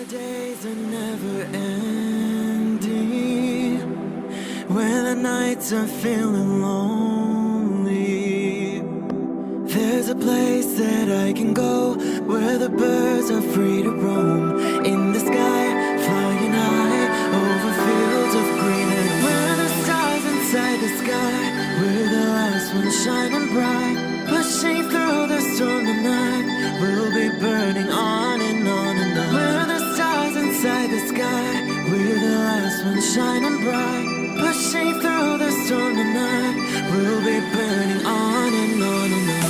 days are never ending, when the nights are feeling lonely. There's a place that I can go, where the birds are free to roam, in the sky, flying high, over fields of green. And where the stars inside the sky, we're the last ones shining bright, pushing through the storm tonight. We'll be burning on and on and on. We're the stars inside the sky, we're the last ones shining bright, pushing through the storm tonight. We'll be burning on and on and on.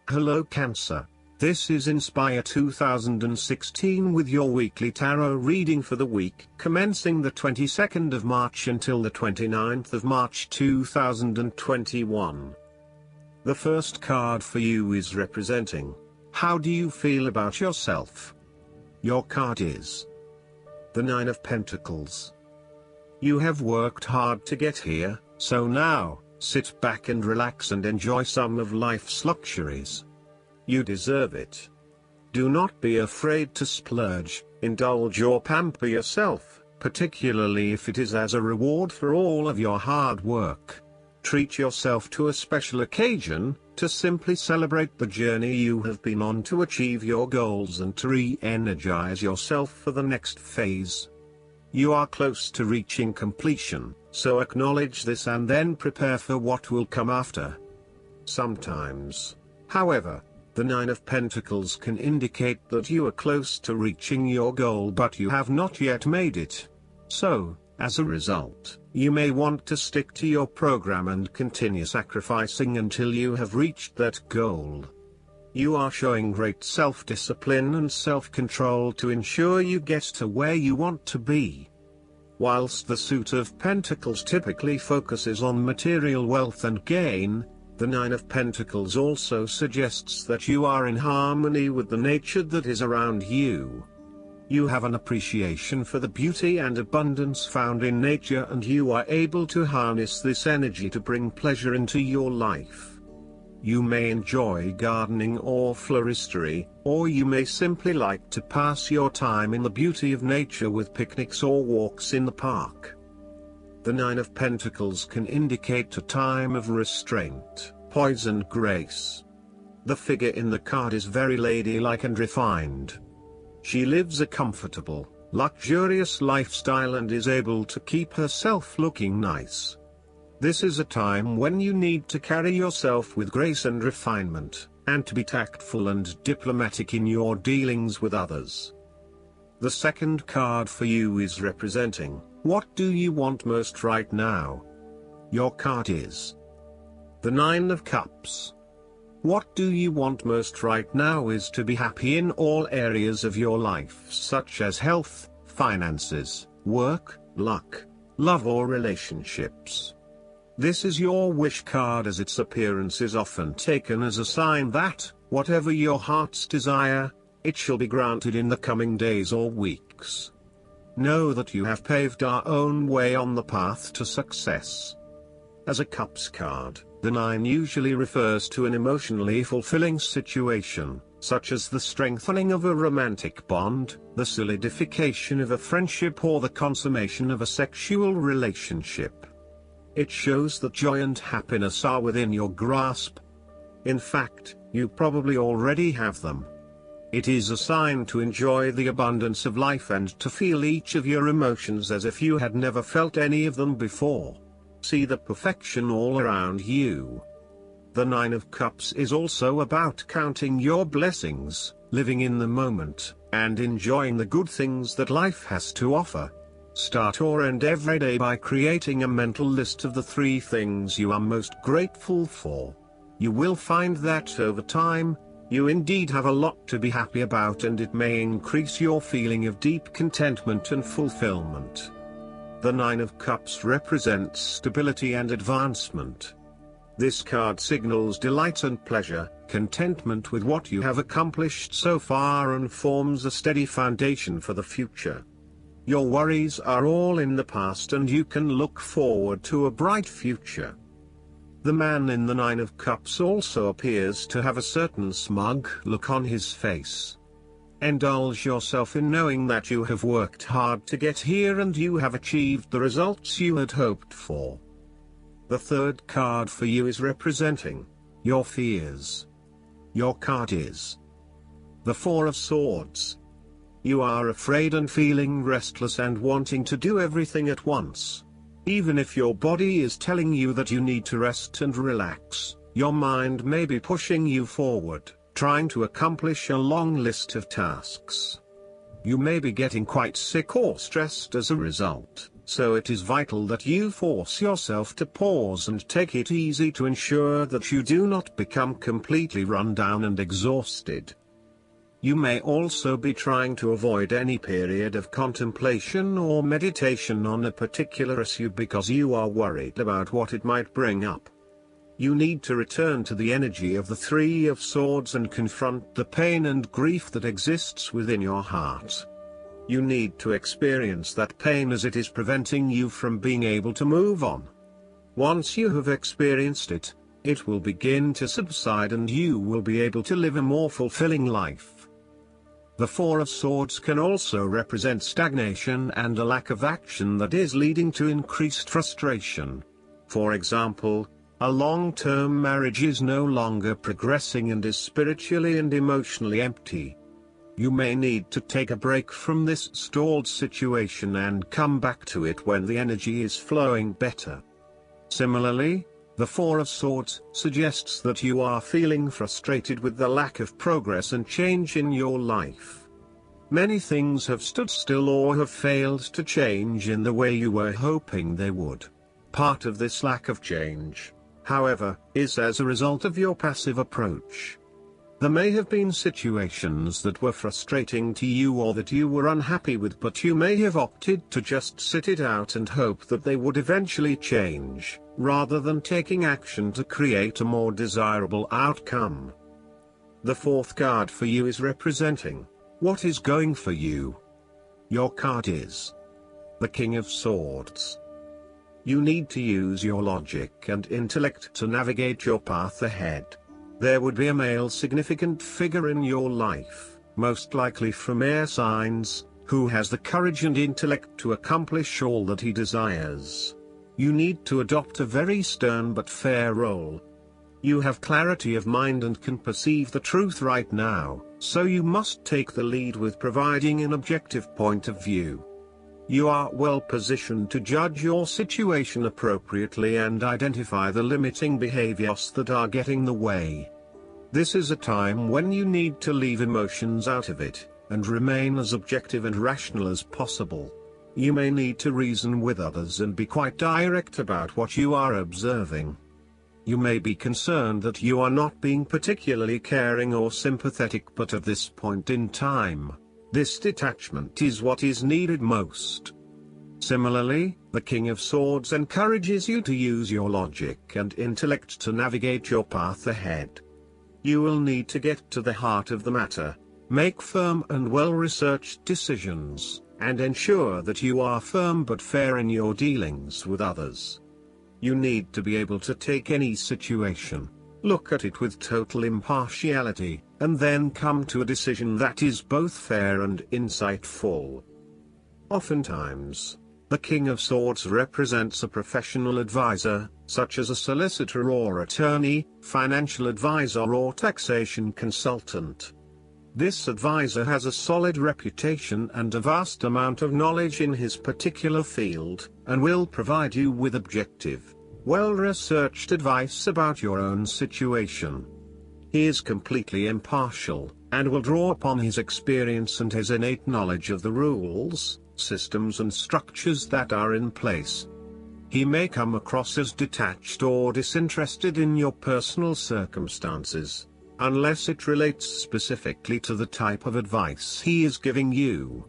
Hello Cancer. This is Inspire 2016 with your weekly tarot reading for the week commencing the 22nd of March until the 29th of March 2021. The first card for you is representing, how do you feel about yourself? Your card is the Nine of Pentacles. You have worked hard to get here, so now, sit back and relax and enjoy some of life's luxuries. You deserve it. Do not be afraid to splurge, indulge or pamper yourself, particularly if it is as a reward for all of your hard work. Treat yourself to a special occasion, to simply celebrate the journey you have been on to achieve your goals and to re-energize yourself for the next phase. You are close to reaching completion, so acknowledge this and then prepare for what will come after. Sometimes, however, the Nine of Pentacles can indicate that you are close to reaching your goal but you have not yet made it. So, as a result, you may want to stick to your program and continue sacrificing until you have reached that goal. You are showing great self-discipline and self-control to ensure you get to where you want to be. Whilst the Suit of Pentacles typically focuses on material wealth and gain, the Nine of Pentacles also suggests that you are in harmony with the nature that is around you. You have an appreciation for the beauty and abundance found in nature and you are able to harness this energy to bring pleasure into your life. You may enjoy gardening or floristry, or you may simply like to pass your time in the beauty of nature with picnics or walks in the park. The Nine of Pentacles can indicate a time of restraint, poise and grace. The figure in the card is very ladylike and refined. She lives a comfortable, luxurious lifestyle and is able to keep herself looking nice. This is a time when you need to carry yourself with grace and refinement, and to be tactful and diplomatic in your dealings with others. The second card for you is representing, what do you want most right now? Your card is the Nine of Cups. What do you want most right now is to be happy in all areas of your life such as health, finances, work, luck, love or relationships. This is your wish card as its appearance is often taken as a sign that, whatever your heart's desire, it shall be granted in the coming days or weeks. Know that you have paved our own way on the path to success. As a Cups card, the Nine usually refers to an emotionally fulfilling situation, such as the strengthening of a romantic bond, the solidification of a friendship or the consummation of a sexual relationship. It shows that joy and happiness are within your grasp. In fact, you probably already have them. It is a sign to enjoy the abundance of life and to feel each of your emotions as if you had never felt any of them before. See the perfection all around you. The Nine of Cups is also about counting your blessings, living in the moment, and enjoying the good things that life has to offer. Start or end every day by creating a mental list of the 3 things you are most grateful for. You will find that over time, you indeed have a lot to be happy about and it may increase your feeling of deep contentment and fulfillment. The Nine of Cups represents stability and advancement. This card signals delight and pleasure, contentment with what you have accomplished so far and forms a steady foundation for the future. Your worries are all in the past and you can look forward to a bright future. The man in the Nine of Cups also appears to have a certain smug look on his face. Indulge yourself in knowing that you have worked hard to get here and you have achieved the results you had hoped for. The third card for you is representing your fears. Your card is the Four of Swords. You are afraid and feeling restless and wanting to do everything at once. Even if your body is telling you that you need to rest and relax, your mind may be pushing you forward, trying to accomplish a long list of tasks. You may be getting quite sick or stressed as a result, so it is vital that you force yourself to pause and take it easy to ensure that you do not become completely run down and exhausted. You may also be trying to avoid any period of contemplation or meditation on a particular issue because you are worried about what it might bring up. You need to return to the energy of the Three of Swords and confront the pain and grief that exists within your heart. You need to experience that pain as it is preventing you from being able to move on. Once you have experienced it, it will begin to subside and you will be able to live a more fulfilling life. The Four of Swords can also represent stagnation and a lack of action that is leading to increased frustration. For example, a long-term marriage is no longer progressing and is spiritually and emotionally empty. You may need to take a break from this stalled situation and come back to it when the energy is flowing better. Similarly, the Four of Swords suggests that you are feeling frustrated with the lack of progress and change in your life. Many things have stood still or have failed to change in the way you were hoping they would. Part of this lack of change, however, is as a result of your passive approach. There may have been situations that were frustrating to you or that you were unhappy with, but you may have opted to just sit it out and hope that they would eventually change, rather than taking action to create a more desirable outcome. The fourth card for you is representing what is going for you. Your card is the King of Swords. You need to use your logic and intellect to navigate your path ahead. There would be a male significant figure in your life, most likely from air signs, who has the courage and intellect to accomplish all that he desires. You need to adopt a very stern but fair role. You have clarity of mind and can perceive the truth right now, so you must take the lead with providing an objective point of view. You are well positioned to judge your situation appropriately and identify the limiting behaviors that are getting in the way. This is a time when you need to leave emotions out of it, and remain as objective and rational as possible. You may need to reason with others and be quite direct about what you are observing. You may be concerned that you are not being particularly caring or sympathetic, but at this point in time, this detachment is what is needed most. Similarly, the King of Swords encourages you to use your logic and intellect to navigate your path ahead. You will need to get to the heart of the matter, make firm and well-researched decisions, and ensure that you are firm but fair in your dealings with others. You need to be able to take any situation, look at it with total impartiality, and then come to a decision that is both fair and insightful. Oftentimes, the King of Swords represents a professional advisor, such as a solicitor or attorney, financial advisor or taxation consultant. This advisor has a solid reputation and a vast amount of knowledge in his particular field, and will provide you with objective, well-researched advice about your own situation. He is completely impartial, and will draw upon his experience and his innate knowledge of the rules, systems and structures that are in place. He may come across as detached or disinterested in your personal circumstances, unless it relates specifically to the type of advice he is giving you.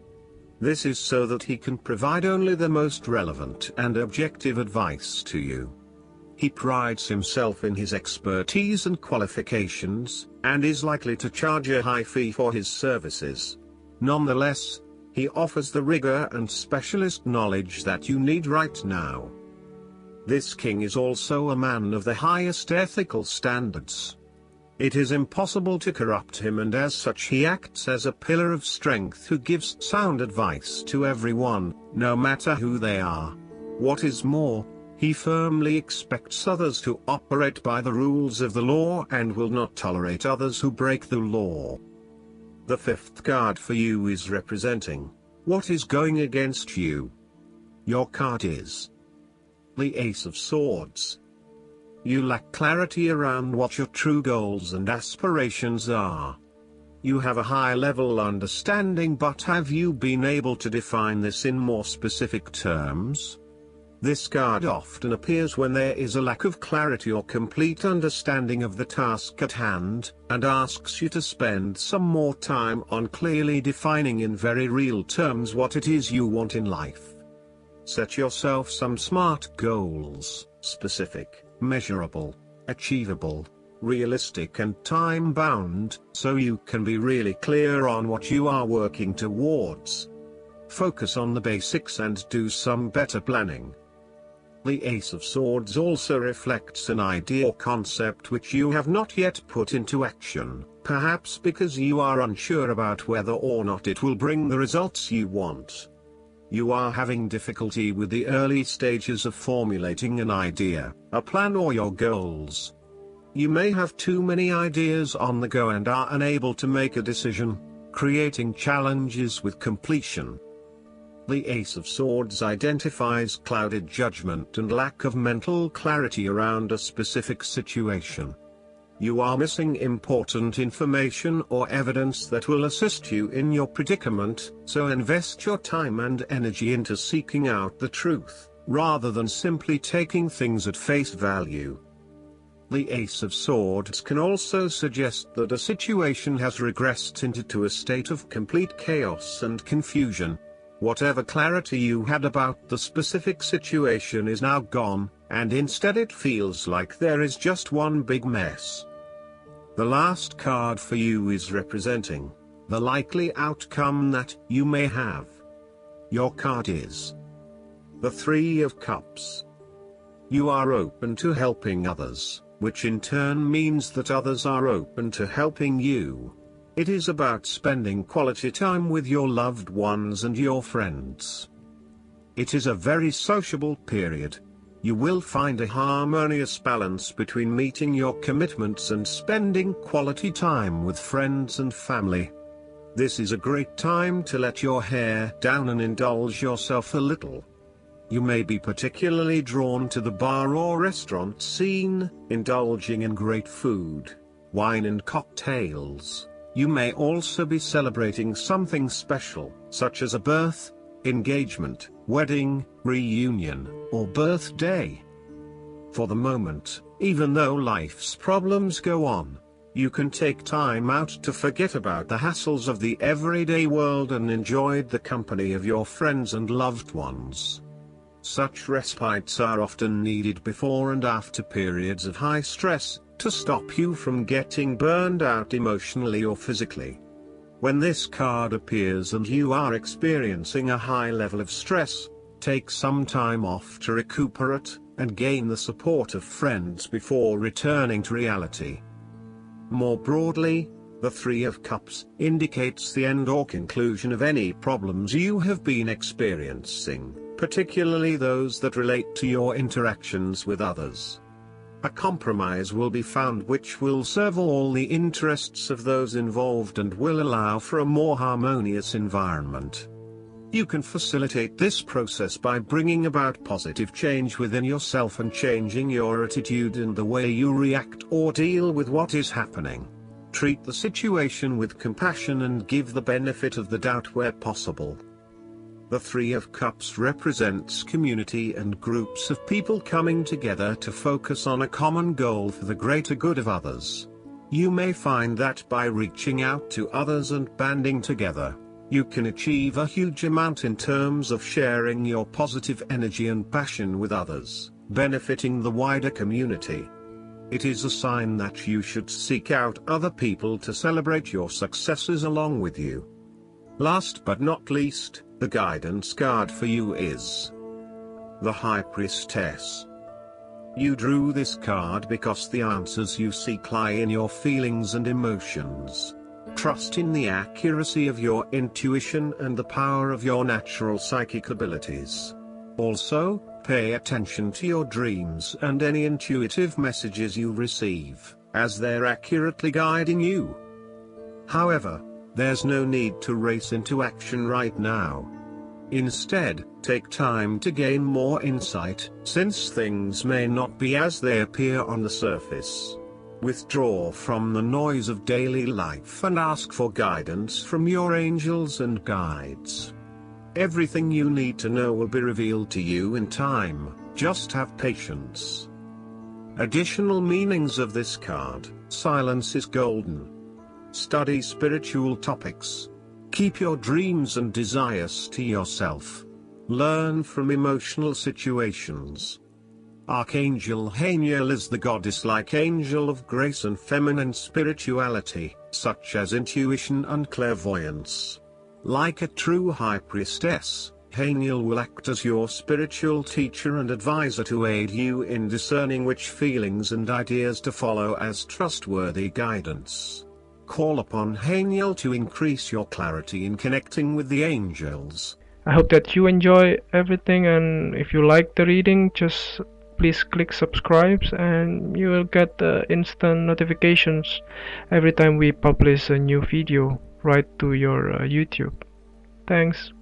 This is so that he can provide only the most relevant and objective advice to you. He prides himself in his expertise and qualifications, and is likely to charge a high fee for his services. Nonetheless, He offers the rigor and specialist knowledge that you need right now. This king is also a man of the highest ethical standards. It is impossible to corrupt him, and as such he acts as a pillar of strength who gives sound advice to everyone, no matter who they are. What is more, he firmly expects others to operate by the rules of the law and will not tolerate others who break the law. The fifth card for you is representing what is going against you. Your card is the Ace of Swords. You lack clarity around what your true goals and aspirations are. You have a high-level understanding, but have you been able to define this in more specific terms? This card often appears when there is a lack of clarity or complete understanding of the task at hand, and asks you to spend some more time on clearly defining in very real terms what it is you want in life. Set yourself some smart goals, specific, measurable, achievable, realistic and time-bound, so you can be really clear on what you are working towards. Focus on the basics and do some better planning. The Ace of Swords also reflects an idea or concept which you have not yet put into action, perhaps because you are unsure about whether or not it will bring the results you want. You are having difficulty with the early stages of formulating an idea, a plan, or your goals. You may have too many ideas on the go and are unable to make a decision, creating challenges with completion. The Ace of Swords identifies clouded judgment and lack of mental clarity around a specific situation. You are missing important information or evidence that will assist you in your predicament, so invest your time and energy into seeking out the truth, rather than simply taking things at face value. The Ace of Swords can also suggest that a situation has regressed into a state of complete chaos and confusion. Whatever clarity you had about the specific situation is now gone, and instead it feels like there is just one big mess. The last card for you is representing the likely outcome that you may have. Your card is the Three of Cups. You are open to helping others, which in turn means that others are open to helping you. It is about spending quality time with your loved ones and your friends. It is a very sociable period. You will find a harmonious balance between meeting your commitments and spending quality time with friends and family. This is a great time to let your hair down and indulge yourself a little. You may be particularly drawn to the bar or restaurant scene, indulging in great food, wine and cocktails. You may also be celebrating something special, such as a birth, engagement, wedding, reunion, or birthday. For the moment, even though life's problems go on, you can take time out to forget about the hassles of the everyday world and enjoy the company of your friends and loved ones. Such respites are often needed before and after periods of high stress, to stop you from getting burned out emotionally or physically. When this card appears and you are experiencing a high level of stress, take some time off to recuperate, and gain the support of friends before returning to reality. More broadly, the Three of Cups indicates the end or conclusion of any problems you have been experiencing, particularly those that relate to your interactions with others. A compromise will be found which will serve all the interests of those involved and will allow for a more harmonious environment. You can facilitate this process by bringing about positive change within yourself and changing your attitude and the way you react or deal with what is happening. Treat the situation with compassion and give the benefit of the doubt where possible. The Three of Cups represents community and groups of people coming together to focus on a common goal for the greater good of others. You may find that by reaching out to others and banding together, you can achieve a huge amount in terms of sharing your positive energy and passion with others, benefiting the wider community. It is a sign that you should seek out other people to celebrate your successes along with you. Last but not least, the guidance card for you is the High Priestess. You drew this card because the answers you seek lie in your feelings and emotions. Trust in the accuracy of your intuition and the power of your natural psychic abilities. Also, pay attention to your dreams and any intuitive messages you receive, as they're accurately guiding you. However, there's no need to race into action right now. Instead, take time to gain more insight, since things may not be as they appear on the surface. Withdraw from the noise of daily life and ask for guidance from your angels and guides. Everything you need to know will be revealed to you in time, just have patience. Additional meanings of this card: silence is golden. Study spiritual topics. Keep your dreams and desires to yourself. Learn from emotional situations. Archangel Haniel is the goddess-like angel of grace and feminine spirituality, such as intuition and clairvoyance. Like a true high priestess, Haniel will act as your spiritual teacher and advisor to aid you in discerning which feelings and ideas to follow as trustworthy guidance. Call upon Haniel to increase your clarity in connecting with the angels. I hope that you enjoy everything, and if you like the reading, just please click subscribe and you will get instant notifications every time we publish a new video right to your YouTube. Thanks.